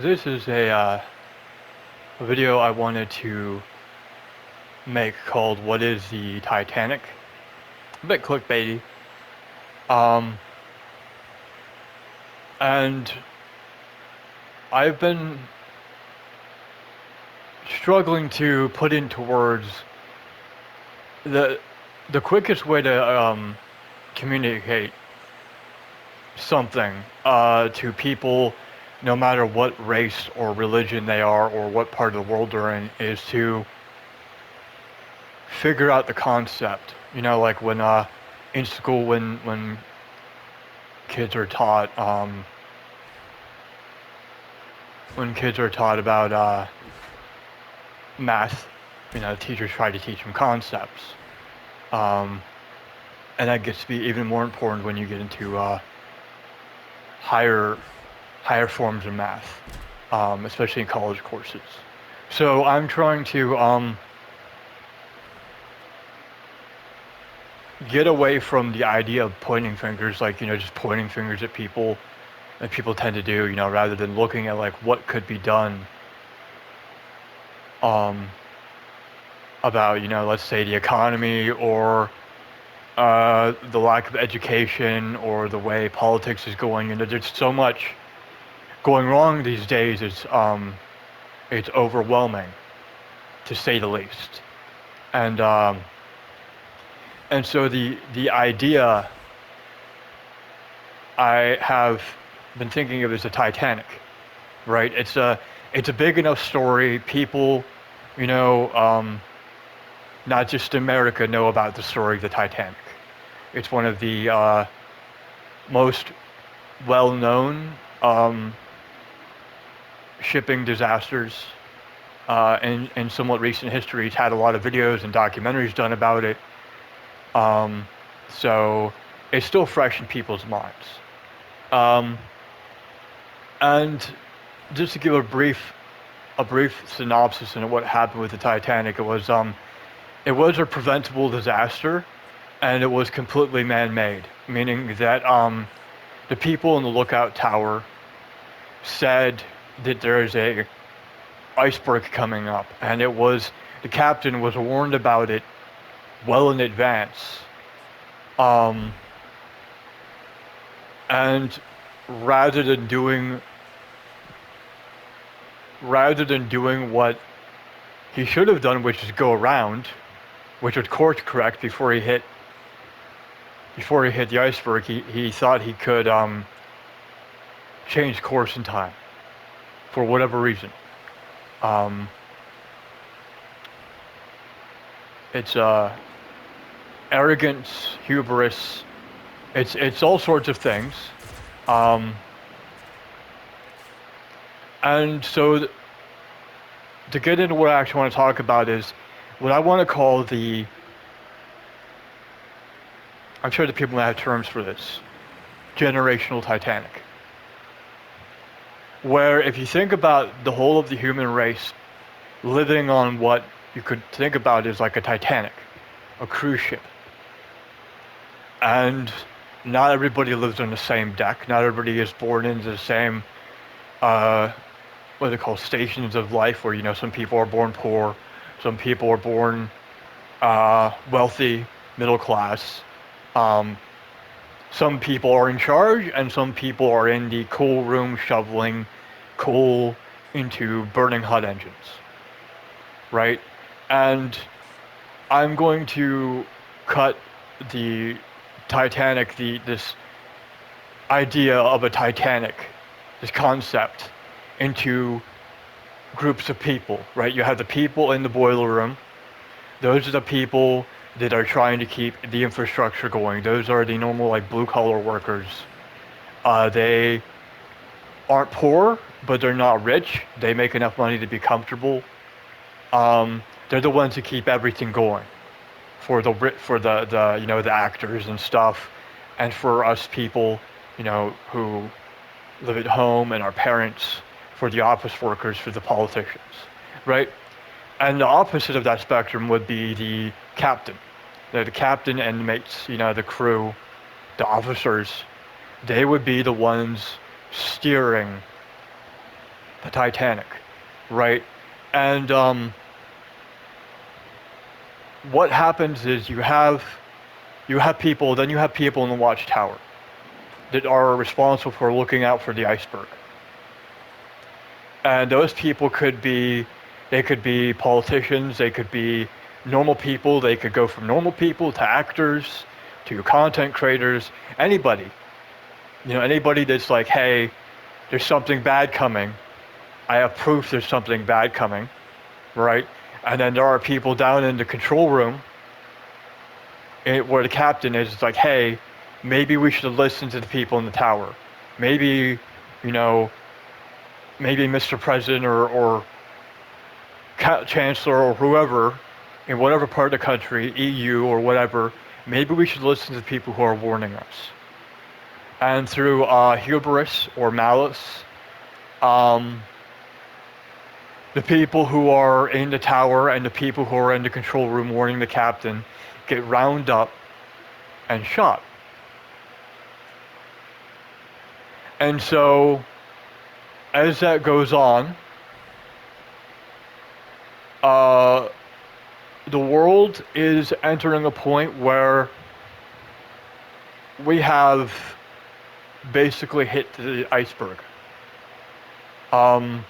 This is a video I wanted to make called "What is the Titanic?" A bit clickbaity. Um, and I've been struggling to put into words the the quickest way to communicate something to people, no matter what race or religion they are or what part of the world they're in, is to figure out the concept. Like when in school when kids are taught when kids are taught about math, teachers try to teach them concepts, um, and that gets to be even more important when you get into higher higher forms of math, especially in college courses. So I'm trying to get away from the idea of pointing fingers, like just pointing fingers at people that people tend to do, rather than looking at like what could be done um, about, let's say the economy or the lack of education or the way politics is going. There's so much going wrong these days. It's overwhelming, to say the least. And so the idea I have been thinking of is the Titanic, right? It's a big enough story. People, you know, um, not just America, know about the story of the Titanic. It's one of the most well-known shipping disasters in somewhat recent history. It's had a lot of videos and documentaries done about it. Um, so it's still fresh in people's minds. Um, and just to give a brief synopsis of what happened with the Titanic, it was a preventable disaster, and it was completely man-made, meaning that the people in the lookout tower said that there is a iceberg coming up, and the captain was warned about it well in advance. Um, and rather than doing rather than doing what he should have done, which is go around, which was course correct before he hit the iceberg, he thought he could change course in time for whatever reason. Um, it's arrogance, hubris. It's all sorts of things. Um, and so to get into what I actually want to talk about is what I want to call the. I'm sure the people might have terms for this. Generational Titanic. Where if you think about the whole of the human race living on what you could think about as like a Titanic, a cruise ship, and not everybody lives on the same deck. Not everybody is born into the same, uh, what they call stations of life, where some people are born poor, some people are born wealthy, middle class. Um, some people are in charge, and some people are in the coal room shoveling coal into burning hot engines, right? And I'm going to cut the Titanic, this idea of a Titanic, this concept, into groups of people, right? You have the people in the boiler room. Those are the people that are trying to keep the infrastructure going. Those are the normal, like, blue collar workers. They aren't poor, but they're not rich. They make enough money to be comfortable. They're the ones who keep everything going for the actors and stuff, and for us people, who live at home, and our parents, for the office workers, for the politicians, right? And the opposite of that spectrum would be the captain. The captain and mates, the crew, the officers, they would be the ones steering the Titanic, right? And what happens is you have people, then you have people in the watchtower that are responsible for looking out for the iceberg. And those people they could be politicians, they could be normal people, they could go from normal people to actors, to content creators, anybody. Anybody that's like, hey, there's something bad coming. I have proof there's something bad coming, right? And then there are people down in the control room where the captain is. It's like, hey, maybe we should listen to the people in the tower. Maybe, you know, maybe Mr. President or Chancellor or whoever in whatever part of the country, EU or whatever, maybe we should listen to the people who are warning us. And through hubris or malice, um, the people who are in the tower and the people who are in the control room warning the captain get round up and shot. And so, as that goes on, the world is entering a point where we have basically hit the iceberg. And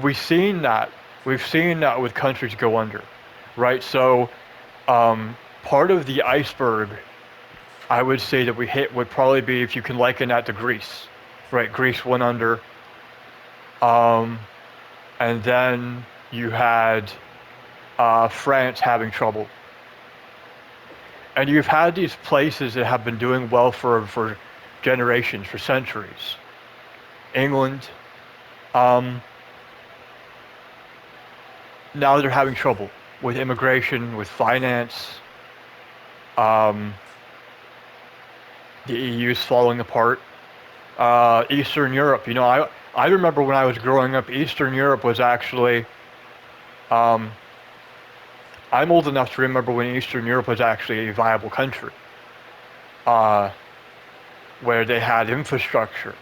we've seen that. We've seen that with countries go under, right? So part of the iceberg, I would say that we hit would probably be, if you can liken that to Greece, right? Greece went under. And then you had France having trouble. And you've had these places that have been doing well for generations, for centuries. England, now they're having trouble with immigration, with finance. The EU's falling apart. Eastern Europe, I remember when I was growing up, Eastern Europe was actually, I'm old enough to remember when Eastern Europe was actually a viable country, where they had infrastructure.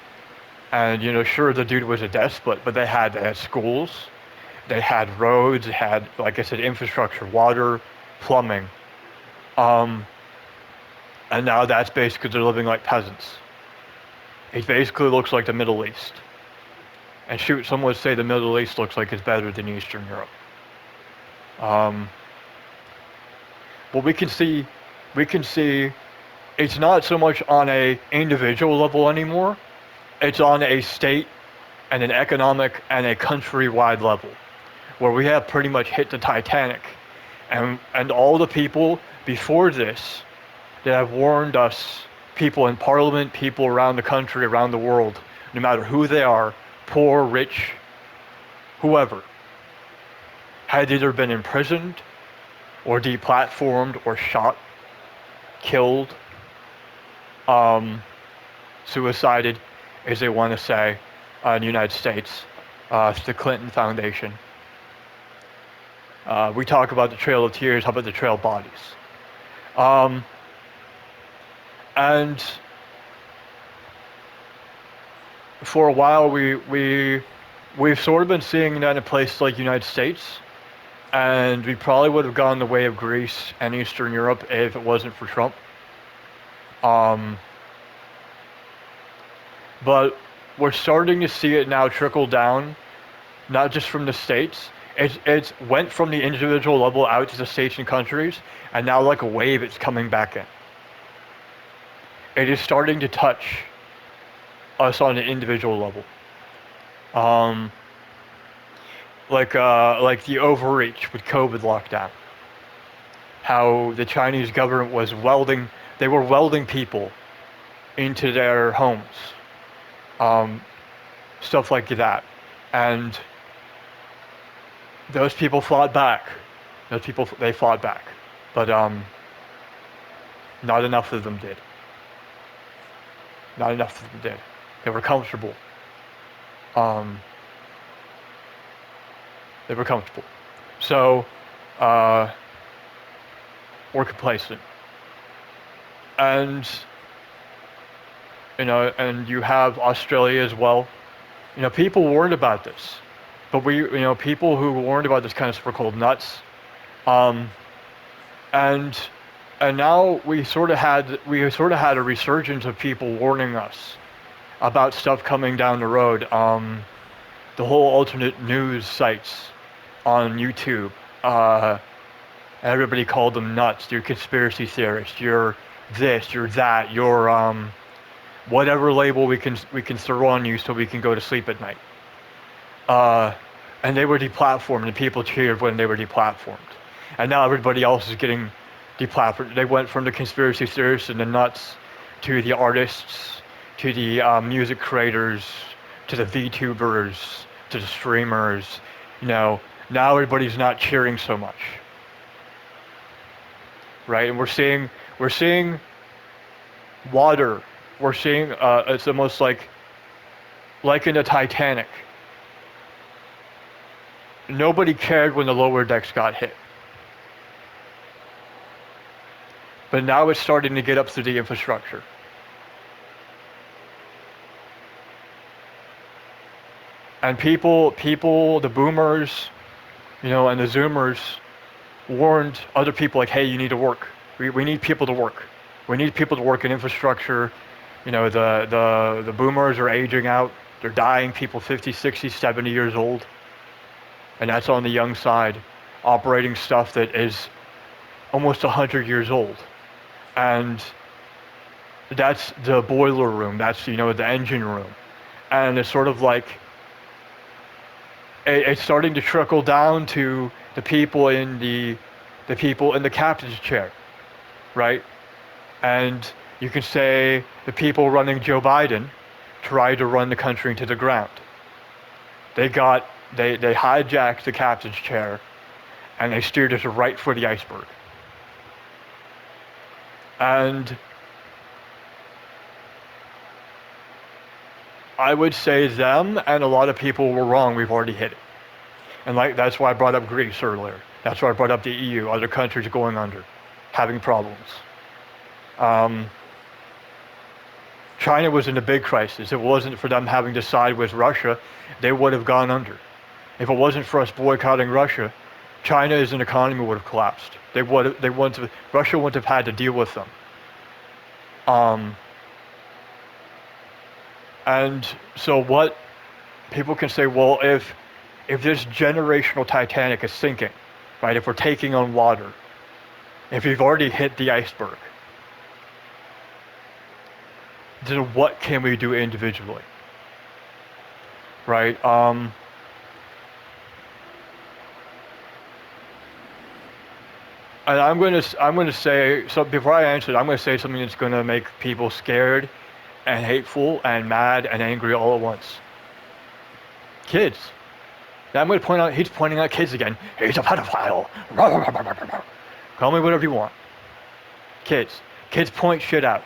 And, sure, the dude was a despot, but they had schools, they had roads, they had, like I said, infrastructure, water, plumbing. And now that's basically, they're living like peasants. It basically looks like the Middle East. And shoot, some would say the Middle East looks like it's better than Eastern Europe. But we can see it's not so much on a individual level anymore. It's on a state and an economic and a countrywide level, where we have pretty much hit the Titanic. And all the people before this that have warned us, people in parliament, people around the country, around the world, no matter who they are, poor, rich, whoever, had either been imprisoned or deplatformed or shot, killed, suicided, as they want to say, in the United States. It's the Clinton Foundation. We talk about the Trail of Tears. How about the Trail of Bodies? And for a while, we've sort of been seeing that in places like the United States, and we probably would have gone the way of Greece and Eastern Europe if it wasn't for Trump. But we're starting to see it now trickle down, not just from the states. It's went from the individual level out to the states and countries, and now like a wave, it's coming back in. It is starting to touch us on an individual level. Like the overreach with COVID lockdown. How the Chinese government was they were welding people into their homes. Stuff like that. And those people fought back. They fought back. But not enough of them did. Not enough of them did. They were comfortable. They were comfortable. So, we're complacent. And, and you have Australia as well, People warned about this, but people who warned about this kind of stuff were called nuts. Um, and and now we sort of had a resurgence of people warning us about stuff coming down the road. The whole alternate news sites on YouTube. Uh, Everybody called them nuts. You're a conspiracy theorist. You're this. You're that. You're whatever label we can throw on you so we can go to sleep at night. Uh, and they were deplatformed, and people cheered when they were deplatformed. And now everybody else is getting deplatformed. They went from the conspiracy theorists and the nuts to the artists, to the music creators, to the VTubers, to the streamers. Now everybody's not cheering so much, right? And we're seeing water. We're seeing it's almost like in the Titanic. Nobody cared when the lower decks got hit, but now it's starting to get up through the infrastructure. And people, the boomers, and the Zoomers warned other people like, hey, you need to work. We need people to work. We need people to work in infrastructure. The boomers are aging out. They're dying, people 50, 60, 70 years old. And that's on the young side, operating stuff that is almost 100 years old. And that's the boiler room. That's, the engine room. And it's sort of like, it's starting to trickle down to the people in the captain's chair, right? And you can say the people running Joe Biden tried to run the country into the ground. They hijacked the captain's chair and they steered us right for the iceberg. And I would say them and a lot of people were wrong. We've already hit it. And that's why I brought up Greece earlier. That's why I brought up the EU, other countries going under, having problems. China was in a big crisis. If it wasn't for them having to side with Russia, they would have gone under. If it wasn't for us boycotting Russia, China as an economy would have collapsed. Russia wouldn't have had to deal with them. And so what people can say, well, if this generational Titanic is sinking, right? If we're taking on water, if we've already hit the iceberg, then what can we do individually, right? And I'm gonna say, so before I answer it, I'm gonna say something that's gonna make people scared and hateful and mad and angry all at once. Kids. Now I'm gonna point out, he's pointing out kids again. He's a pedophile. Call me whatever you want. Kids. Kids point shit out.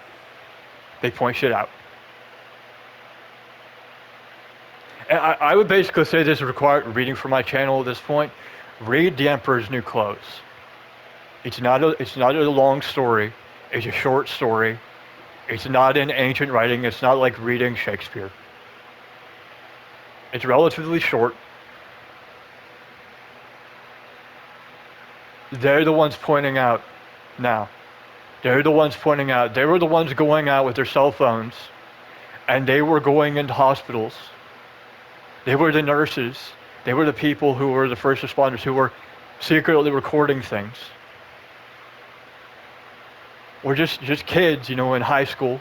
They point shit out. And I would basically say this is required reading for my channel at this point. Read The Emperor's New Clothes. It's not a long story. It's a short story. It's not in ancient writing. It's not like reading Shakespeare. It's relatively short. They're the ones pointing out now. They're the ones pointing out. They were the ones going out with their cell phones, and they were going into hospitals. They were the nurses. They were the people who were the first responders who were secretly recording things. Or just kids, in high school,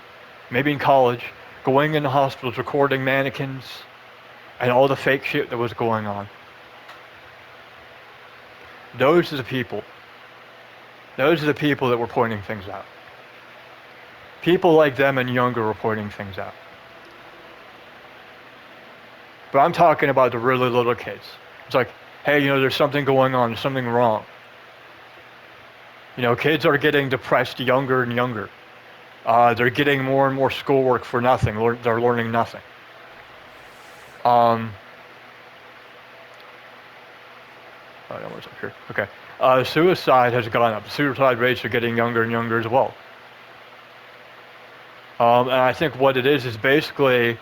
maybe in college, going into hospitals, recording mannequins, and all the fake shit that was going on. Those are the people. Those are the people that were pointing things out. People like them and younger were pointing things out. But I'm talking about the really little kids. It's like, hey, there's something going on, there's something wrong. Kids are getting depressed younger and younger. They're getting more and more schoolwork for nothing. They're learning nothing. I don't know what's up here. Okay. Suicide has gone up. Suicide rates are getting younger and younger as well. And I think what it is basically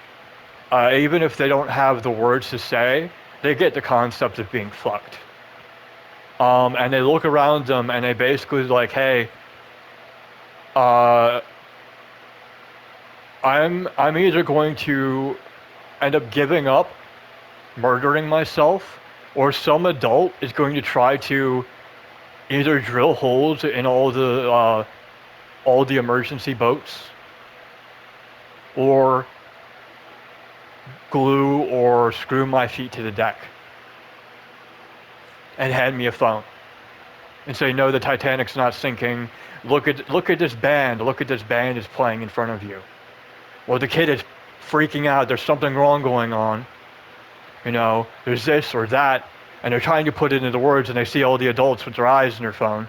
Even if they don't have the words to say, they get the concept of being fucked. And they look around them and they basically like, hey, uh, I'm either going to end up giving up, murdering myself, or some adult is going to try to either drill holes in all the emergency boats, or glue or screw my feet to the deck and hand me a phone and say, no, the Titanic's not sinking. Look at this band. Look at this band is playing in front of you. Or the kid is freaking out. There's something wrong going on. There's this or that. And they're trying to put it into words, and they see all the adults with their eyes in their phone.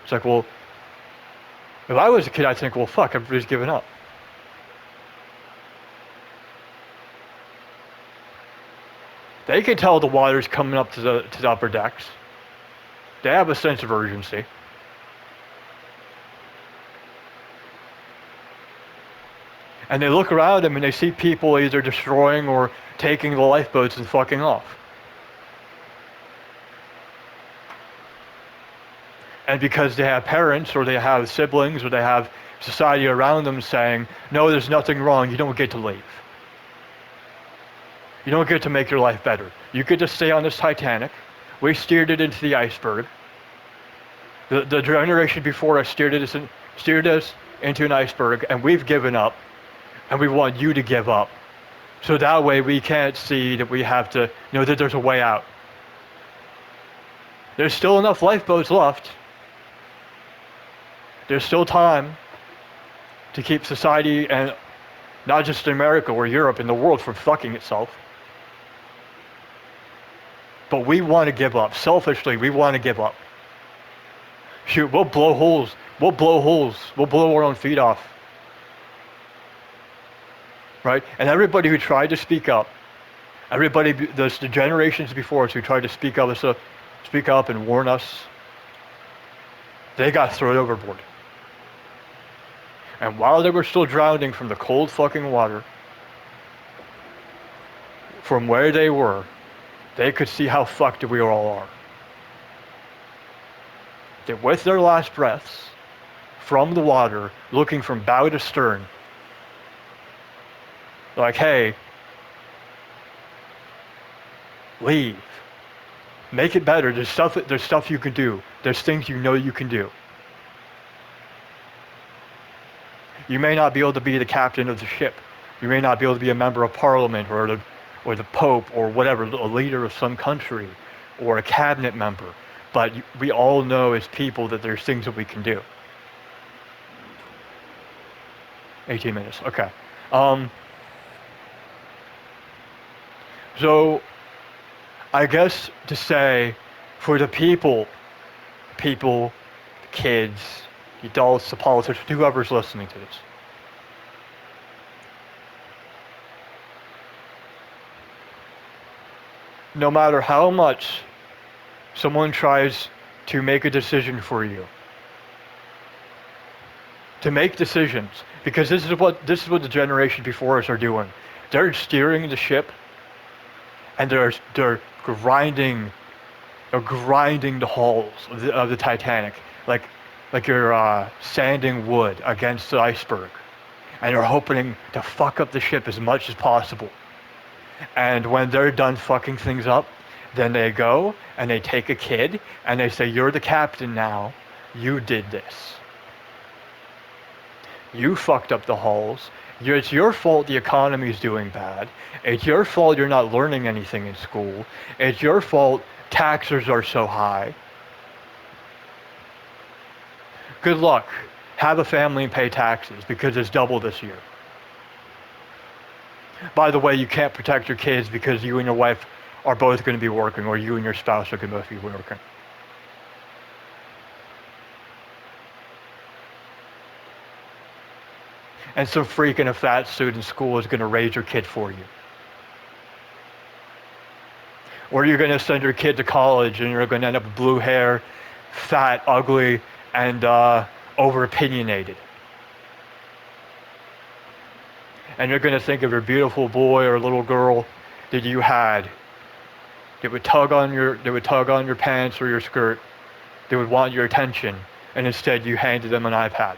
It's like, well, if I was a kid, I'd think, well, fuck, everybody's giving up. They can tell the water's coming up to the upper decks. They have a sense of urgency. And they look around them and they see people either destroying or taking the lifeboats and fucking off. And because they have parents or they have siblings or they have society around them saying, no, there's nothing wrong, you don't get to leave. You don't get to make your life better. You get to stay on this Titanic. We steered it into the iceberg. The generation before us steered us into an iceberg, and we've given up, and we want you to give up. So that way we can't see that we have to, that there's a way out. There's still enough lifeboats left. There's still time to keep society, and not just America or Europe, and the world from fucking itself. But we want to give up. Selfishly, we want to give up. Shoot, we'll blow holes. We'll blow our own feet off. Right? And everybody who tried to speak up, the generations before us who tried to speak up and warn us, they got thrown overboard. And while they were still drowning from the cold fucking water, from where they were, they could see how fucked we all are. That with their last breaths, from the water, looking from bow to stern, like, hey, leave. Make it better. There's stuff you can do. There's things you know you can do. You may not be able to be the captain of the ship. You may not be able to be a member of parliament or the Pope or whatever, a leader of some country or a cabinet member. But we all know as people that there's things that we can do. 18 minutes, okay. So I guess to say for the people, the kids, the adults, the politicians, whoever's listening to this, no matter how much someone tries to make a decision for you, to make decisions, because this is what the generation before us are doing. They're steering the ship, and they're grinding the hulls of the Titanic, like you're sanding wood against the iceberg, and you're hoping to fuck up the ship as much as possible. And when they're done fucking things up, then they go and they take a kid and they say, you're the captain now. You did this. You fucked up the hulls. It's your fault the economy's doing bad. It's your fault you're not learning anything in school. It's your fault taxes are so high. Good luck. Have a family and pay taxes because it's double this year. By the way, you can't protect your kids because you and your wife are both going to be working, or you and your spouse are going to both be working. And some freak in a fat suit in school is going to raise your kid for you. Or you're going to send your kid to college and you're going to end up with blue hair, fat, ugly, and over-opinionated. And you're going to think of your beautiful boy or little girl that you had. They would tug on your pants or your skirt. They would want your attention, and instead you handed them an iPad.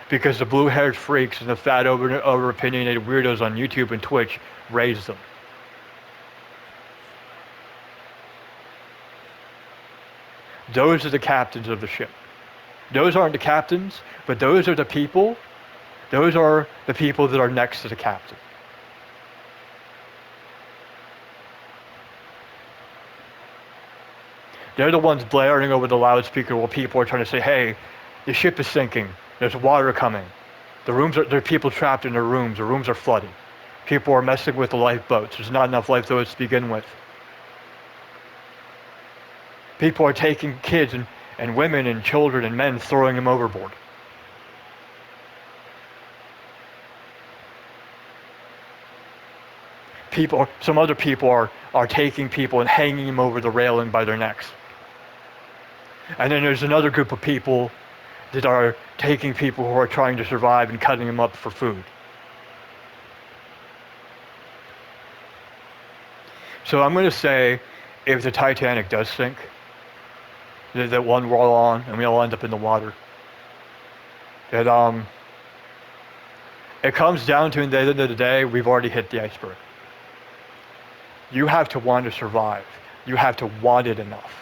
Because the blue-haired freaks and the fat, over-opinionated weirdos on YouTube and Twitch raised them. Those are the captains of the ship. Those aren't the captains, but those are the people. Those are the people that are next to the captain. They're the ones blaring over the loudspeaker while people are trying to say, hey, the ship is sinking. There's water coming. There are people trapped in their rooms. The rooms are flooding. People are messing with the lifeboats. There's not enough lifeboats to begin with. People are taking kids and women and children and men, throwing them overboard. Some other people are taking people and hanging them over the railing by their necks. And then there's another group of people that are taking people who are trying to survive and cutting them up for food. So I'm going to say, if the Titanic does sink, that one we're all on and we all end up in the water, that it comes down to, at the end of the day, we've already hit the iceberg. You have to want to survive. You have to want it enough.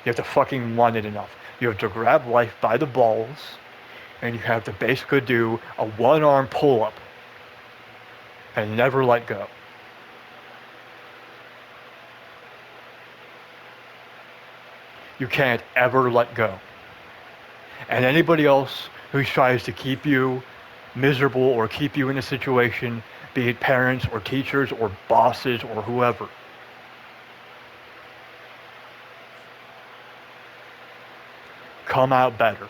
You have to fucking want it enough. You have to grab life by the balls, and you have to basically do a one-arm pull-up and never let go. You can't ever let go. And anybody else who tries to keep you miserable or keep you in a situation, be it parents or teachers or bosses or whoever, come out better.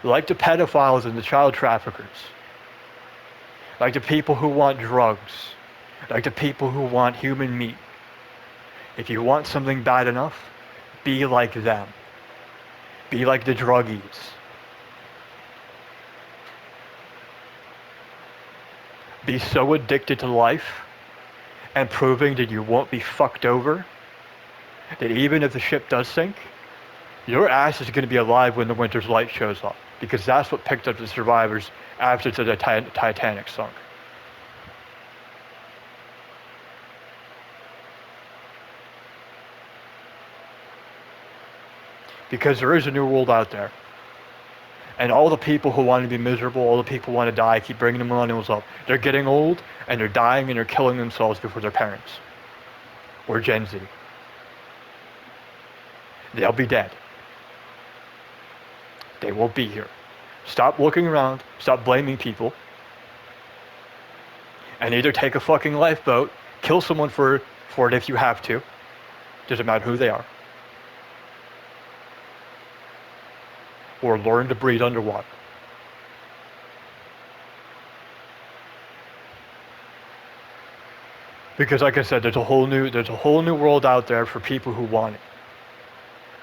Like the pedophiles and the child traffickers, like the people who want drugs, like the people who want human meat. If you want something bad enough, be like them. Be like the druggies. Be so addicted to life and proving that you won't be fucked over, that even if the ship does sink, your ass is going to be alive when the winter's light shows up, because that's what picked up the survivors after the Titanic sunk. Because there is a new world out there. And all the people who want to be miserable, all the people who want to die, keep bringing the millennials up. They're getting old, and they're dying, and they're killing themselves before their parents. Or Gen Z. They'll be dead. They won't be here. Stop looking around, stop blaming people, and either take a fucking lifeboat, kill someone for it if you have to, doesn't matter who they are, or learn to breathe underwater. Because like I said, there's a whole new world out there for people who want it.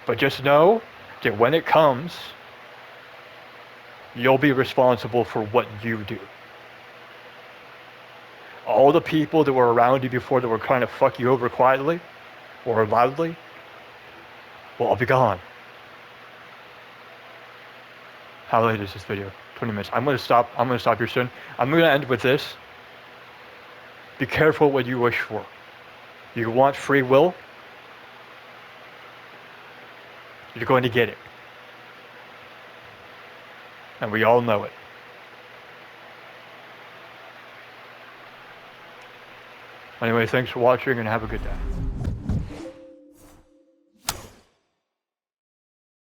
But just know that when it comes, you'll be responsible for what you do. All the people that were around you before that were trying to fuck you over quietly or loudly will all be gone. How late is this video? 20 minutes. I'm gonna stop here soon. I'm gonna end with this. Be careful what you wish for. You want free will, you're going to get it. And we all know it. Anyway, thanks for watching and have a good day.